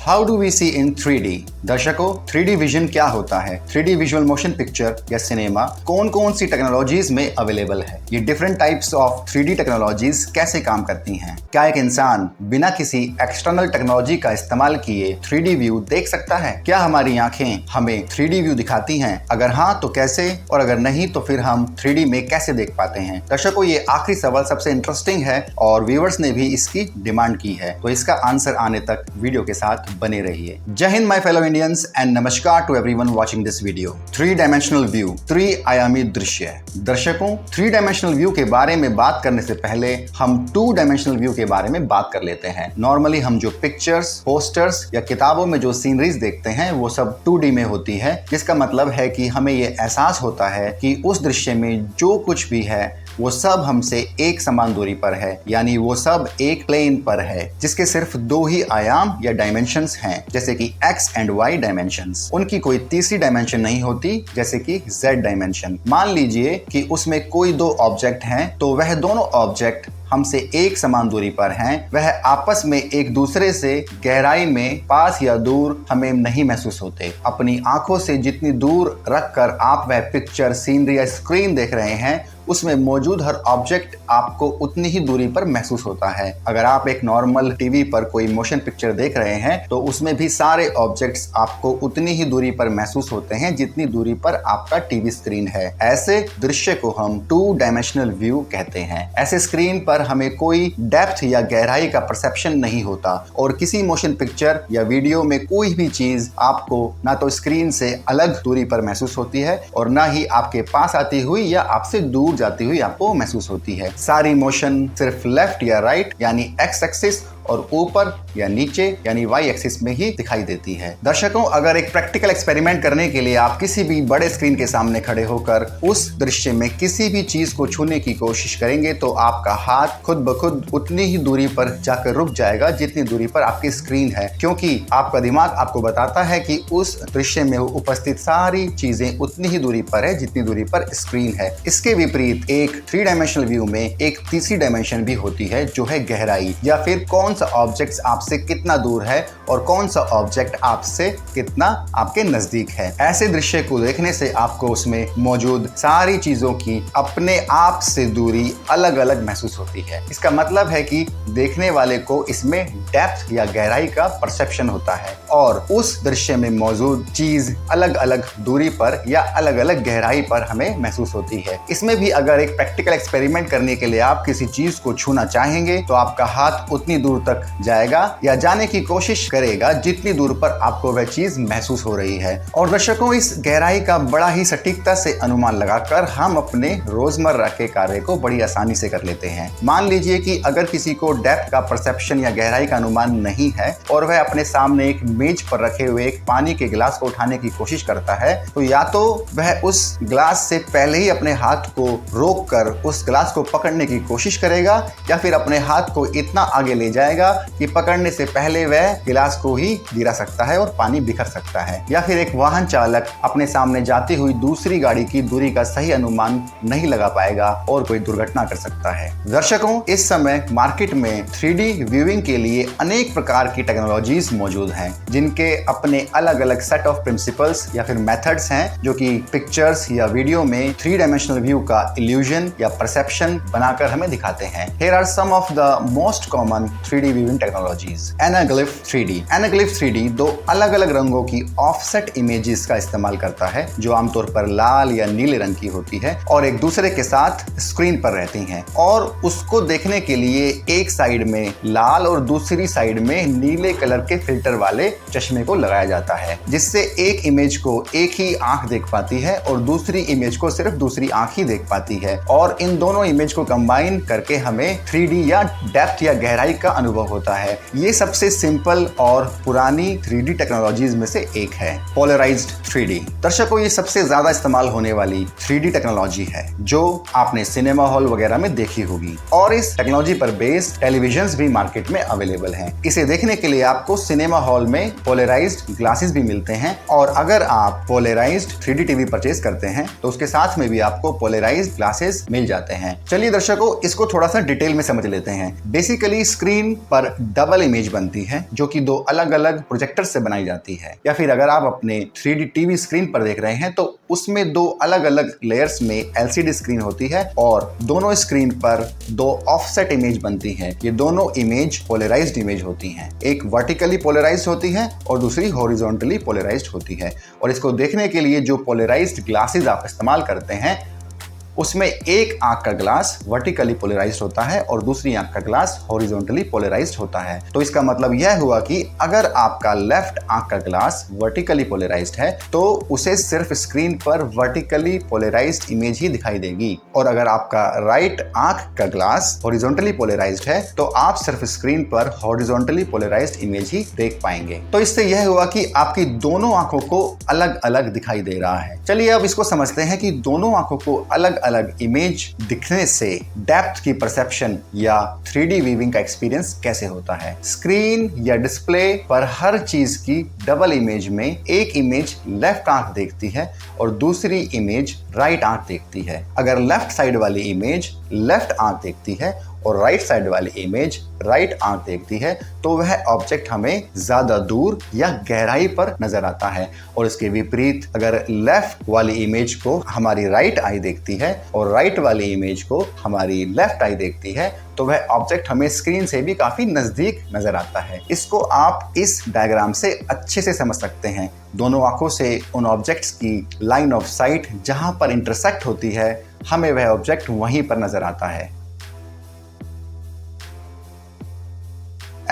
How do we see in 3D? दर्शकों, 3D vision क्या होता है? 3D विजुअल मोशन पिक्चर या सिनेमा कौन कौन सी टेक्नोलॉजीज में अवेलेबल है? ये different types of 3D technologies कैसे काम करती हैं? क्या एक इंसान बिना किसी एक्सटर्नल टेक्नोलॉजी का इस्तेमाल किए 3D व्यू देख सकता है? क्या हमारी आंखें हमें 3D व्यू दिखाती हैं? अगर हाँ तो कैसे, और अगर नहीं तो फिर हम 3D में कैसे देख पाते हैं? दर्शकों, ये आखिरी सवाल सबसे इंटरेस्टिंग है और व्यूअर्स ने भी इसकी डिमांड की है, तो इसका आंसर आने तक वीडियो के साथ बने रहिए। Jai Hind my fellow Indians and नमस्कार to everyone watching this video. 3 dimensional view, 3 आयामी दृश्य। दर्शकों, 3 डायमेंशनल व्यू के बारे में बात करने से पहले हम 2 डायमेंशनल व्यू के बारे में बात कर लेते हैं। नॉर्मली हम जो पिक्चर्स, पोस्टर्स या किताबों में जो सीनरीज देखते हैं वो सब 2D में होती है, जिसका मतलब है कि हमें ये एहसास होता है कि उस दृश्य में जो कुछ भी है वो सब हमसे एक समान दूरी पर है, यानी वो सब एक प्लेन पर है जिसके सिर्फ 2 ही आयाम या डायमेंशंस हैं, जैसे कि x एंड y डायमेंशंस। उनकी कोई तीसरी डायमेंशन नहीं होती, जैसे कि z डायमेंशन। मान लीजिए कि उसमें कोई 2 ऑब्जेक्ट हैं, तो वह दोनों ऑब्जेक्ट हमसे एक समान दूरी पर हैं, वह आपस में एक दूसरे से गहराई में पास या दूर हमें नहीं महसूस होते। अपनी आंखों से जितनी दूर रखकर आप वह पिक्चर, सीनरी या स्क्रीन देख रहे हैं, उसमें मौजूद हर ऑब्जेक्ट आपको उतनी ही दूरी पर महसूस होता है। अगर आप एक नॉर्मल टीवी पर कोई मोशन पिक्चर देख रहे हैं तो उसमें भी सारे ऑब्जेक्ट्स आपको उतनी ही दूरी पर महसूस होते हैं जितनी दूरी पर आपका टीवी स्क्रीन है। ऐसे दृश्य को हम 2 डायमेंशनल व्यू कहते हैं। ऐसे स्क्रीन पर हमें कोई डेप्थ या गहराई का परसेप्शन नहीं होता और किसी मोशन पिक्चर या वीडियो में कोई भी चीज आपको ना तो स्क्रीन से अलग दूरी पर महसूस होती है और ना ही आपके पास आती हुई या आपसे दूर जाती हुई आपको महसूस होती है। सारी मोशन सिर्फ लेफ्ट या राइट यानी एक्स एक्सिस और ऊपर या नीचे यानी वाई एक्सिस में ही दिखाई देती है। दर्शकों, अगर एक प्रैक्टिकल एक्सपेरिमेंट करने के लिए आप किसी भी बड़े स्क्रीन के सामने खड़े होकर उस दृश्य में किसी भी चीज को छूने की कोशिश करेंगे तो आपका हाथ खुद ब खुद उतनी ही दूरी पर जाकर रुक जाएगा जितनी दूरी पर आपकी स्क्रीन है, क्योंकि आपका दिमाग आपको बताता है कि उस दृश्य में उपस्थित सारी चीजें उतनी ही दूरी पर है जितनी दूरी पर स्क्रीन है। इसके विपरीत एक 3 डायमेंशनल व्यू में एक तीसरी डायमेंशन भी होती है, जो है गहराई, या फिर कौन सा ऑब्जेक्ट आपसे कितना दूर है और कौन सा ऑब्जेक्ट आपसे कितना आपके नजदीक है। ऐसे दृश्य को देखने से आपको उसमें मौजूद सारी चीजों की अपने आप से दूरी अलग अलग महसूस होती है। इसका मतलब है कि देखने वाले को इसमें डेप्थ या गहराई का परसेप्शन होता है और उस दृश्य में मौजूद चीज अलग अलग दूरी पर या अलग अलग गहराई पर हमें महसूस होती है। इसमें भी अगर एक प्रैक्टिकल एक्सपेरिमेंट करने के लिए आप किसी चीज को छूना चाहेंगे तो आपका हाथ उतनी दूर तक जाएगा या जाने की कोशिश करेगा जितनी दूर पर आपको वह चीज महसूस हो रही है। और दर्शकों, इस गहराई का बड़ा ही सटीकता से अनुमान लगाकर हम अपने रोजमर्रा के कार्य को बड़ी आसानी से कर लेते हैं। मान लीजिए कि अगर किसी को डेप्थ का परसेप्शन या गहराई का अनुमान नहीं है और वह अपने सामने एक मेज पर रखे हुए एक पानी के गिलास को उठाने की कोशिश करता है, तो या तो वह उस गिलास से पहले ही अपने हाथ को रोककर उस गिलास को पकड़ने की कोशिश करेगा या फिर अपने हाथ को इतना आगे ले जाएगा कि पकड़ने से पहले वह गिलास को ही गिरा सकता है और पानी बिखर सकता है। या फिर एक वाहन चालक अपने सामने जाती हुई दूसरी गाड़ी की दूरी का सही अनुमान नहीं लगा पाएगा और कोई दुर्घटना कर सकता है। दर्शकों, इस समय मार्केट में 3D व्यूइंग के लिए अनेक प्रकार की टेक्नोलॉजीज मौजूद हैं, जिनके अपने अलग अलग सेट ऑफ प्रिंसिपल्स या फिर मेथड्स हैं, जो कि पिक्चर्स या वीडियो में 3 डायमेंशनल व्यू का इल्यूजन या परसेप्शन बनाकर हमें दिखाते हैं। Here are some of the most common 3D viewing technologies. Anaglyph 3D. Anaglyph 3D 2 अलग अलग रंगों की ऑफसेट इमेजेस का इस्तेमाल करता है, जो आमतौर पर लाल या नीले रंग की होती है और एक दूसरे के साथ स्क्रीन पर रहती हैं, और उसको देखने के लिए एक साइड में लाल और दूसरी साइड में नीले कलर के फिल्टर वाले चश्मे को लगाया जाता है, जिससे एक इमेज को एक ही आंख देख पाती है और दूसरी इमेज को सिर्फ दूसरी आंख ही देख पाती है, और इन दोनों इमेज को कंबाइन करके हमें 3D या डेप्थ या गहराई का अनुभव होता है। ये सबसे सिंपल और पुरानी 3D टेक्नोलॉजीज में से एक है। Polarised 3D। दर्शकों, ये सबसे ज्यादा इस्तेमाल होने वाली 3D टेक्नोलॉजी है जो आपने सिनेमा हॉल वगैरह में देखी होगी, और इस टेक्नोलॉजी पर बेस्ड टेलीविजन्स भी मार्केट में अवेलेबल हैं। इसे देखने के लिए आपको सिनेमा हॉल में पोलराइज्ड ग्लासेस भी मिलते हैं, और अगर आप पोलराइज्ड 3D टीवी परचेज करते हैं तो उसके साथ में भी आपको पोलराइज्ड ग्लासेस मिल जाते हैं। चलिए दर्शकों, इसको थोड़ा सा डिटेल में समझ लेते हैं। बेसिकली स्क्रीन पर डबल इमेज बनती है जो कि दो अलग अलग प्रोजेक्टर से बनाई जाती है। या फिर अगर आप अपने 3D टीवी स्क्रीन पर देख रहे हैं तो उसमें दो अलग अलग लेयर्स में LCD स्क्रीन होती है और दोनों स्क्रीन पर दो ऑफसेट इमेज बनती है। ये दोनों इमेज पोलराइज्ड इमेज होती हैं। एक वर्टिकली पोलराइज्ड होती है और दूसरी हॉरिजॉन्टली पोलराइज्ड होती है। और इसको देखने के लिए जो पोलराइज्ड ग्लासेस आप इस्तेमाल करते हैं उसमें एक आंख का ग्लास वर्टिकली पोलराइज्ड होता है और दूसरी आंख का ग्लास हॉरिजॉन्टली पोलराइज्ड होता है। तो इसका मतलब यह हुआ कि अगर आपका लेफ्ट आंख का ग्लास वर्टिकली पोलराइज्ड है तो उसे सिर्फ स्क्रीन पर वर्टिकली पोलराइज्ड इमेज ही दिखाई देगी, और अगर आपका राइट आंख का ग्लास हॉरिजॉन्टली पोलराइज्ड है तो आप सिर्फ स्क्रीन पर हॉरिजॉन्टली पोलराइज्ड इमेज ही देख पाएंगे। तो इससे यह हुआ कि आपकी दोनों आंखों को अलग अलग दिखाई दे रहा है। चलिए अब इसको समझते हैं कि दोनों आंखों को अलग अलग इमेज दिखने से डेप्थ की परसेप्शन या 3D वीविंग का एक्सपीरियंस कैसे होता है। स्क्रीन या डिस्प्ले पर हर चीज की डबल इमेज में एक इमेज लेफ्ट आंख देखती है और दूसरी इमेज राइट आंख देखती है। अगर लेफ्ट साइड वाली इमेज लेफ्ट आंख देखती है और राइट साइड वाली इमेज राइट आंख देखती है तो वह ऑब्जेक्ट हमें ज्यादा दूर या गहराई पर नजर आता है, और इसके विपरीत अगर लेफ्ट वाली इमेज को हमारी राइट आई देखती है और राइट वाली इमेज को हमारी लेफ्ट आई देखती है तो वह ऑब्जेक्ट हमें स्क्रीन से भी काफी नजदीक नजर आता है। इसको आप इस डायग्राम से अच्छे से समझ सकते हैं। दोनों आंखों से उन ऑब्जेक्ट्स की लाइन ऑफ साइट जहां पर इंटरसेक्ट होती है हमें वह ऑब्जेक्ट वहीं पर नजर आता है।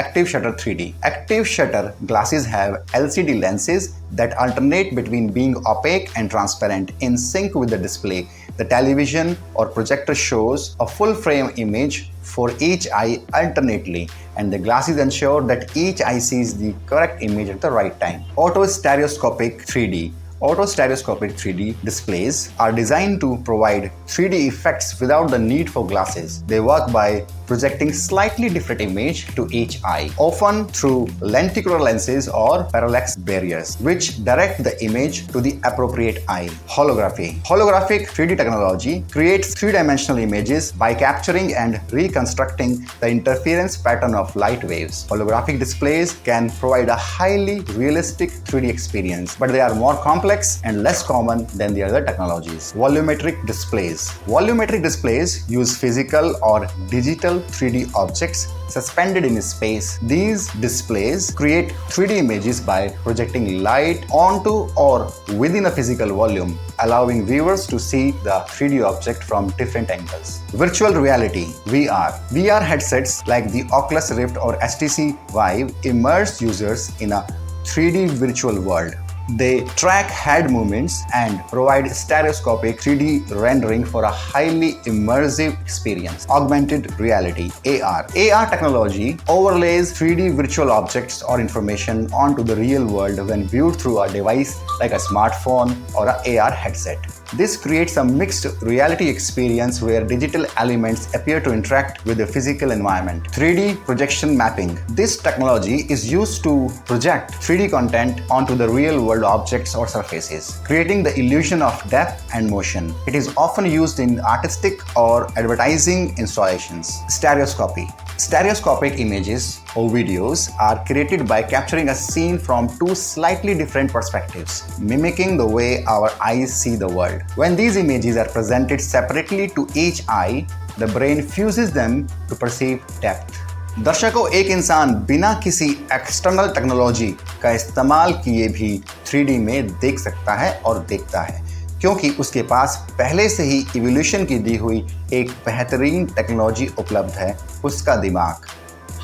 Active shutter 3D. Active shutter glasses have LCD lenses that alternate between being opaque and transparent in sync with the display. The television or projector shows a full frame image for each eye alternately, and the glasses ensure that each eye sees the correct image at the right time. Autostereoscopic 3D. Autostereoscopic 3D displays are designed to provide 3D effects without the need for glasses. They work by projecting slightly different image to each eye, often through lenticular lenses or parallax barriers, which direct the image to the appropriate eye. Holography. Holographic 3D technology creates three-dimensional images by capturing and reconstructing the interference pattern of light waves. Holographic displays can provide a highly realistic 3D experience, but they are more complex and less common than the other technologies. Volumetric displays. Volumetric displays use physical or digital 3D objects suspended in space. These displays create 3D images by projecting light onto or within a physical volume, allowing viewers to see the 3D object from different angles. Virtual reality (VR). VR headsets like the Oculus Rift or HTC Vive immerse users in a 3D virtual world. They track head movements and provide stereoscopic 3D rendering for a highly immersive experience. Augmented reality (AR). AR technology overlays 3D virtual objects or information onto the real world when viewed through a device like a smartphone or an AR headset. This creates a mixed reality experience where digital elements appear to interact with the physical environment. 3D projection mapping. This technology is used to project 3D content onto the real world objects or surfaces, creating the illusion of depth and motion. It is often used in artistic or advertising installations. Stereoscopy. Stereoscopic images or videos are created by capturing a scene from two slightly different perspectives, mimicking the way our eyes see the world. When these images are presented separately to each eye, the brain fuses them to perceive depth. दर्शकों, एक इंसान बिना किसी external technology का इस्तेमाल किए भी 3D में देख सकता है और देखता है, क्योंकि उसके पास पहले से ही इवोल्यूशन की दी हुई एक बेहतरीन टेक्नोलॉजी उपलब्ध है, उसका दिमाग।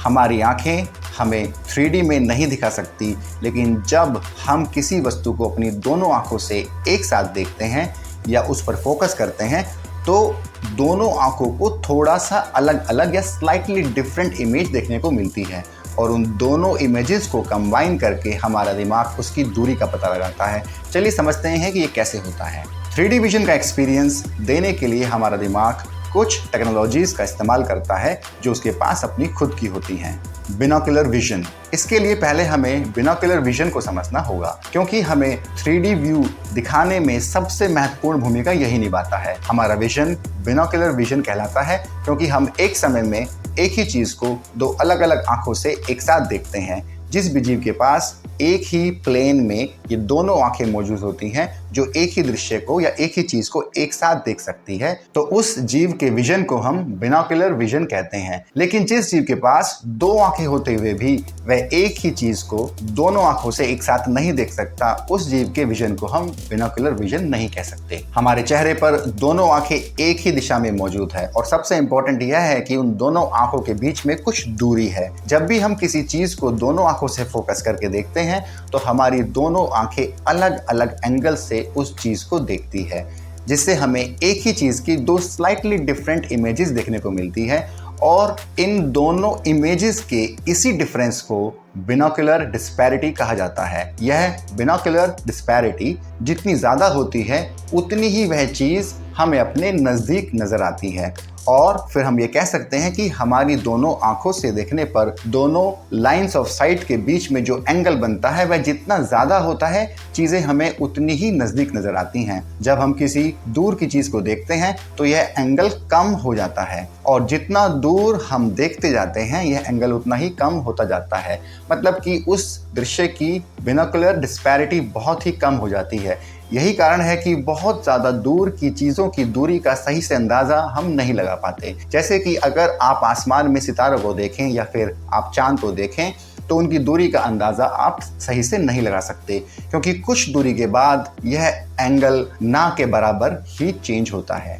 हमारी आंखें हमें 3D में नहीं दिखा सकती, लेकिन जब हम किसी वस्तु को अपनी दोनों आंखों से एक साथ देखते हैं या उस पर फोकस करते हैं तो दोनों आंखों को थोड़ा सा अलग अलग या स्लाइटली डिफरेंट इमेज देखने को मिलती है, और उन दोनों इमेजेस को कंबाइन करके हमारा दिमाग उसकी दूरी का पता लगाता है। चलिए समझते हैं कि ये कैसे होता है। 3D विजन का एक्सपीरियंस देने के लिए हमारा दिमाग कुछ टेक्नोलॉजीज का इस्तेमाल करता है जो उसके पास अपनी खुद की होती हैं। बिनोकुलर विजन। इसके लिए पहले हमें बिनोकुलर विजन को समझना होगा, क्योंकि हमें 3D व्यू दिखाने में सबसे महत्वपूर्ण भूमिका यही निभाता है। हमारा विजन बिनोकुलर विजन कहलाता है क्योंकि हम एक समय में एक ही चीज को दो अलग अलग आंखों से एक साथ देखते हैं। जिस भी जीव के पास एक ही प्लेन में ये दोनों आंखें मौजूद होती हैं जो एक ही दृश्य को या एक ही चीज को एक साथ देख सकती है, तो उस जीव के विजन को हम बिनोकुलर विजन कहते हैं। लेकिन जिस जीव के पास दो आंखें होते हुए भी वह एक ही चीज को दोनों आंखों से एक साथ नहीं देख सकता, उस जीव के विजन को हम बिनोकुलर विजन नहीं कह सकते। हमारे चेहरे पर दोनों आंखें एक ही दिशा में मौजूद है और सबसे इंपॉर्टेंट यह है कि उन दोनों आंखों के बीच में कुछ दूरी है। जब भी हम किसी चीज को दोनों आंखों से फोकस करके देखते हैं तो हमारी दोनों आंखें अलग अलग एंगल से उस चीज को देखती है, जिससे हमें एक ही चीज की दो स्लाइटली डिफरेंट इमेजेस देखने को मिलती है और इन दोनों इमेजेस के इसी डिफरेंस को बिनोकुलर डिस्पैरिटी कहा जाता है। यह बिनोकुलर डिस्पैरिटी जितनी ज़्यादा होती है उतनी ही वह चीज़ हमें अपने नज़दीक नज़र आती है और फिर हम ये कह सकते हैं कि हमारी दोनों आंखों से देखने पर दोनों लाइंस ऑफ साइट के बीच में जो एंगल बनता है वह जितना ज़्यादा होता है चीज़ें हमें उतनी ही नज़दीक नज़र आती हैं। जब हम किसी दूर की चीज़ को देखते हैं तो यह एंगल कम हो जाता है और जितना दूर हम देखते जाते हैं यह एंगल उतना ही कम होता जाता है। मतलब कि उस दृश्य की बिनोकुलर डिस्पैरिटी बहुत ही कम हो जाती है। यही कारण है कि बहुत ज़्यादा दूर की चीज़ों की दूरी का सही से अंदाज़ा हम नहीं लगा पाते। जैसे कि अगर आप आसमान में सितारों को देखें या फिर आप चांद को देखें तो उनकी दूरी का अंदाज़ा आप सही से नहीं लगा सकते, क्योंकि कुछ दूरी के बाद यह एंगल ना के बराबर ही चेंज होता है।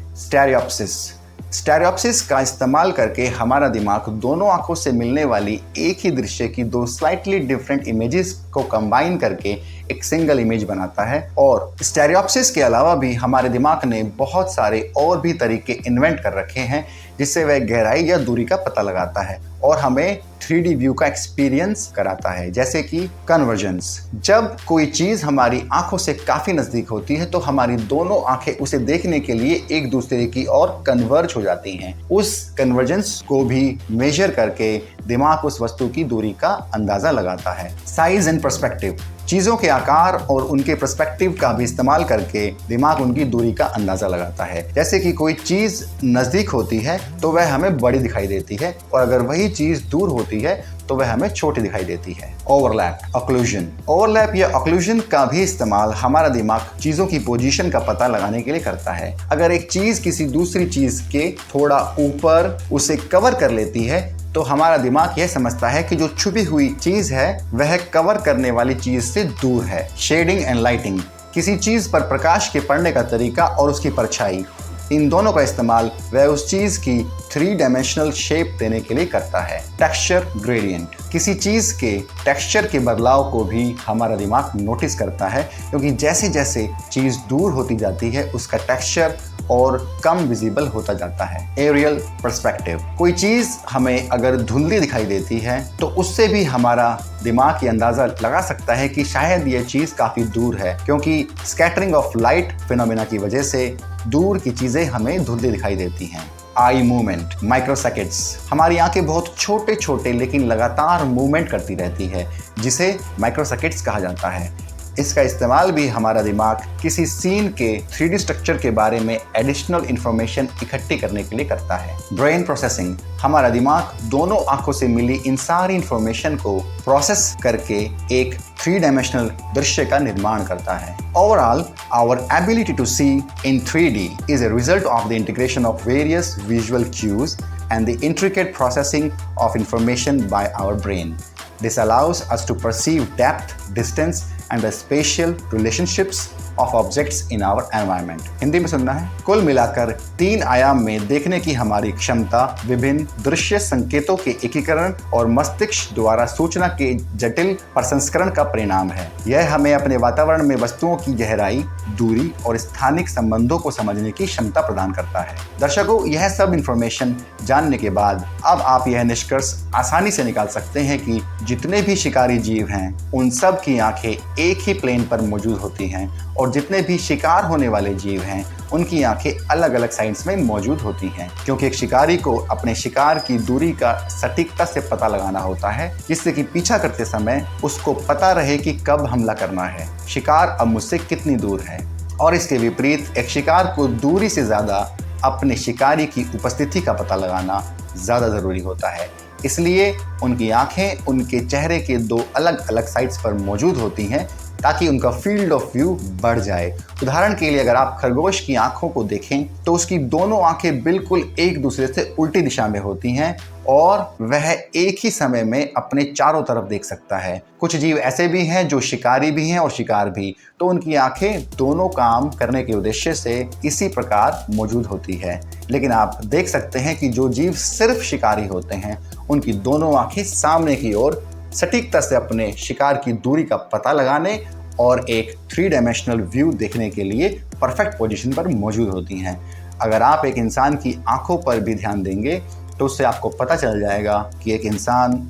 स्टेरियोप्सिस का इस्तेमाल करके हमारा दिमाग दोनों आंखों से मिलने वाली एक ही दृश्य की दो स्लाइटली डिफरेंट इमेजेस को कंबाइन करके एक सिंगल इमेज बनाता है। और स्टेरियोप्सिस के अलावा भी हमारे दिमाग ने बहुत सारे और भी तरीके इन्वेंट कर रखे हैं जिससे वह गहराई या दूरी का पता लगाता है और हमें 3D व्यू का एक्सपीरियंस कराता है। जैसे कि कन्वर्जेंस, जब कोई चीज़ हमारी आंखों से काफ़ी नज़दीक होती है तो हमारी दोनों आंखें उसे देखने के लिए एक दूसरे की ओर कन्वर्ज हो जाती हैं। उस कन्वर्जेंस को भी मेजर करके दिमाग उस वस्तु की दूरी का अंदाज़ा लगाता है। साइज एंड पर्सपेक्टिव, चीज़ों के आकार और उनके पर्सपेक्टिव का भी इस्तेमाल करके दिमाग उनकी दूरी का अंदाज़ा लगाता है। जैसे कि कोई चीज़ नज़दीक होती है तो वह हमें बड़ी दिखाई देती है और अगर वही चीज़ दूर होती है तो वह हमें छोटी दिखाई देती है। ओवरलैप, ऑक्लूजन, ओवरलैप या ऑक्लूजन का भी इस्तेमाल हमारा दिमाग चीज़ों की पोजीशन का पता लगाने के लिए करता है। अगर एक चीज़ किसी दूसरी चीज़ के थोड़ा ऊपर उसे कवर कर लेती है तो हमारा दिमाग यह समझता है कि जो छुपी हुई चीज़ है वह कवर करने वाली चीज़ से दूर है। शेडिंग एंड लाइटिंग, किसी चीज़ पर प्रकाश के पड़ने का तरीका और उसकी परछाई, इन दोनों का इस्तेमाल वह उस चीज़ की 3 डायमेंशनल शेप देने के लिए करता है। टेक्सचर ग्रेडियंट, किसी चीज़ के टेक्सचर के बदलाव को भी हमारा दिमाग नोटिस करता है, क्योंकि जैसे जैसे चीज़ दूर होती जाती है उसका टेक्सचर और कम विजिबल होता जाता है। एरियल पर्सपेक्टिव, कोई चीज़ हमें अगर धुंधली दिखाई देती है तो उससे भी हमारा दिमाग ये अंदाज़ा लगा सकता है कि शायद ये चीज़ काफ़ी दूर है, क्योंकि स्कैटरिंग ऑफ लाइट फिनोमेना की वजह से दूर की चीज़ें हमें धुंधली दिखाई देती हैं। आई मूवमेंट, माइक्रोसेकेंड्स, हमारी आंखें बहुत छोटे छोटे लेकिन लगातार मूवमेंट करती रहती है जिसे माइक्रोसेकेंड्स कहा जाता है। इसका इस्तेमाल भी हमारा दिमाग किसी सीन के 3D स्ट्रक्चर के बारे में एडिशनल इंफॉर्मेशन इकट्ठी करने के लिए करता है। ब्रेन प्रोसेसिंग, हमारा दिमाग दोनों आंखों से मिली इन सारी इंफॉर्मेशन को प्रोसेस करके एक 3 डायमेंशनल दृश्य का निर्माण करता है। Overall, our ability to see in 3D is a result of the integration of various visual cues and the intricate processing of information by our brain. This allows us to perceive depth, distance and the spatial relationships of objects in our environment. Hindi में सुनना है। कुल मिलाकर 3 आयाम में देखने की हमारी क्षमता विभिन्न दृश्य संकेतों के एकीकरण और मस्तिष्क द्वारा सूचना के जटिल प्रसंस्करण का परिणाम है। यह हमें अपने वातावरण में वस्तुओं की गहराई, दूरी और स्थानिक संबंधों को समझने की क्षमता प्रदान करता है। दर्शकों, यह सब इंफॉर्मेशन जानने के बाद अब आप यह निष्कर्ष आसानी से निकाल सकते हैं कि जितने भी शिकारी जीव हैं उन सब की आंखें एक ही प्लेन पर मौजूद होती हैं और जितने भी शिकार होने वाले जीव हैं उनकी आंखें अलग अलग साइड्स में मौजूद होती हैं, क्योंकि एक शिकारी को अपने शिकार की दूरी का सटीकता से पता लगाना होता है जिससे कि पीछा करते समय उसको पता रहे कि कब हमला करना है, शिकार अब मुझसे कितनी दूर है। और इसके विपरीत एक शिकार को दूरी से ज़्यादा अपने शिकारी की उपस्थिति का पता लगाना ज़्यादा ज़रूरी होता है। इसलिए उनकी आंखें उनके चेहरे के दो अलग अलग साइड्स पर मौजूद होती हैं ताकि उनका फील्ड ऑफ व्यू बढ़ जाए। उदाहरण के लिए अगर आप खरगोश की आंखों को देखें तो उसकी दोनों आंखें बिल्कुल एक दूसरे से उल्टी दिशा में होती हैं और वह एक ही समय में अपने चारों तरफ देख सकता है। कुछ जीव ऐसे भी हैं जो शिकारी भी हैं और शिकार भी, तो उनकी आंखें दोनों काम करने के उद्देश्य से इसी प्रकार मौजूद होती है। लेकिन आप देख सकते हैं कि जो जीव सिर्फ शिकारी होते हैं उनकी दोनों आंखें सामने की ओर सटीकता से अपने शिकार की दूरी का पता लगाने और एक 3 डायमेंशनल व्यू देखने के लिए परफेक्ट पोजीशन पर मौजूद होती हैं। अगर आप एक इंसान की आंखों पर भी ध्यान देंगे तो उससे आपको पता चल जाएगा कि एक इंसान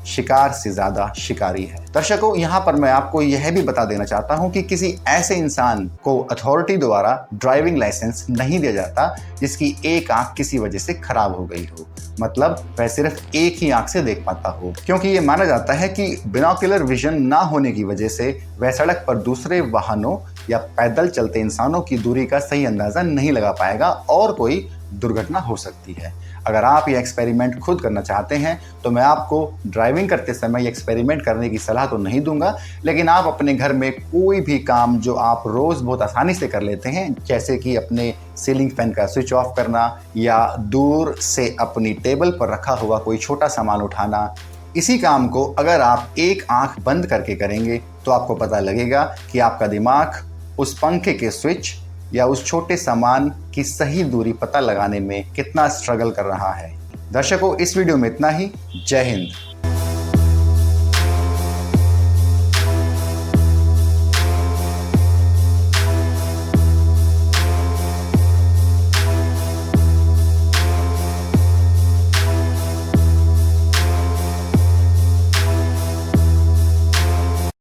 शिकार से ज़्यादा शिकारी है। दर्शकों, यहाँ पर मैं आपको यह भी बता देना चाहता हूँ कि किसी ऐसे इंसान को अथॉरिटी द्वारा ड्राइविंग लाइसेंस नहीं दिया जाता जिसकी एक आंख किसी वजह से खराब हो गई हो, मतलब वह सिर्फ एक ही आंख से देख पाता हो, क्योंकि ये माना जाता है कि बिनोकुलर विजन ना होने की वजह से वह सड़क पर दूसरे वाहनों या पैदल चलते इंसानों की दूरी का सही अंदाजा नहीं लगा पाएगा और कोई दुर्घटना हो सकती है। अगर आप ये एक्सपेरिमेंट खुद करना चाहते हैं तो मैं आपको ड्राइविंग करते समय ये एक्सपेरिमेंट करने की सलाह तो नहीं दूंगा, लेकिन आप अपने घर में कोई भी काम जो आप रोज़ बहुत आसानी से कर लेते हैं, जैसे कि अपने सीलिंग फैन का स्विच ऑफ करना या दूर से अपनी टेबल पर रखा हुआ कोई छोटा सामान उठाना, इसी काम को अगर आप एक आंख बंद करके करेंगे तो आपको पता लगेगा कि आपका दिमाग उस पंखे के स्विच या उस छोटे सामान की सही दूरी पता लगाने में कितना स्ट्रगल कर रहा है। दर्शकों, इस वीडियो में इतना ही। जय हिंद।